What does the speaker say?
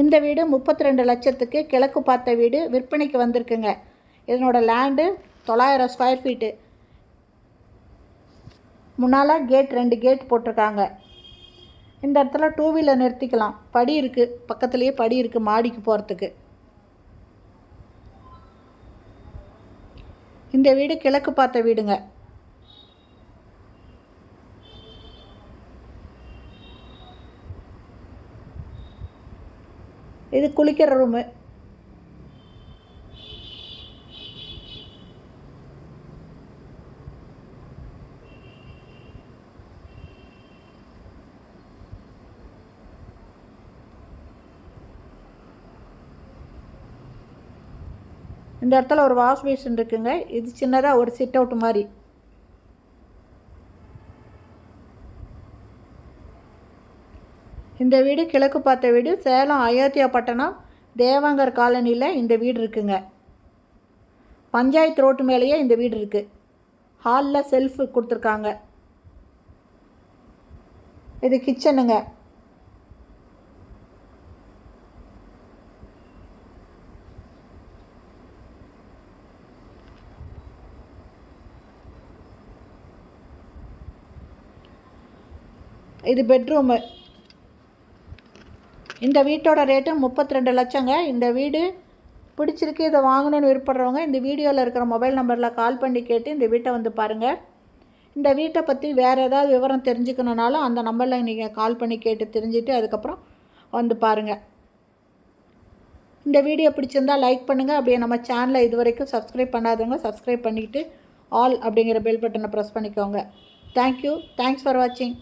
இந்த வீடு 32 லட்சத்துக்கு கிழக்கு பார்த்த வீடு விற்பனைக்கு வந்திருக்குங்க. இதனோட லேண்டு 900 ஸ்கொயர் ஃபீட்டு. முன்னால் கேட் 2 கேட் போட்டிருக்காங்க. இந்த இடத்துல 2 வீலர் நிறுத்திக்கலாம். படி இருக்குது, பக்கத்துலேயே படி இருக்குது மாடிக்கு போகிறதுக்கு. இந்த வீடு கிழக்கு பார்த்த வீடுங்க. இது குளிக்கிற ரூமு. இந்த இடத்துல ஒரு வாஷ் பேஷன் இருக்குங்க. இது சின்னதாக ஒரு சிட் அவுட் மாதிரி. இந்த வீடு கிழக்கு பார்த்த வீடு. சேலம் அயோத்தியாப்பட்டினம் தேவாங்கர் காலனியில் இந்த வீடு இருக்குங்க. பஞ்சாயத்து ரோட்டு மேலேயே இந்த வீடு இருக்குது. ஹாலில் செல்ஃபு கொடுத்துருக்காங்க. இது கிச்சனுங்க. இது பெட்ரூமு. இந்த வீட்டோட ரேட்டு 32 லட்சங்க. இந்த வீடு பிடிச்சிருக்கு, இதை வாங்கணுன்னு விருப்பப்படுறவங்க இந்த வீடியோவில் இருக்கிற மொபைல் நம்பரில் கால் பண்ணி கேட்டு இந்த வீட்டை வந்து பாருங்கள். இந்த வீட்டை பற்றி வேறு ஏதாவது விவரம் தெரிஞ்சுக்கணுனாலும் அந்த நம்பரில் நீங்கள் கால் பண்ணி கேட்டு தெரிஞ்சுட்டு அதுக்கப்புறம் வந்து பாருங்கள். இந்த வீடியோ பிடிச்சிருந்தால் லைக் பண்ணுங்கள். அப்படியே நம்ம சேனலை இது வரைக்கும் சப்ஸ்கிரைப் பண்ணாதவங்க சப்ஸ்கிரைப் பண்ணிவிட்டு ஆல் அப்படிங்கிற பெல் பட்டனை ப்ரெஸ் பண்ணிக்கோங்க. தேங்க்யூ. தேங்க்ஸ் ஃபார் வாட்சிங்.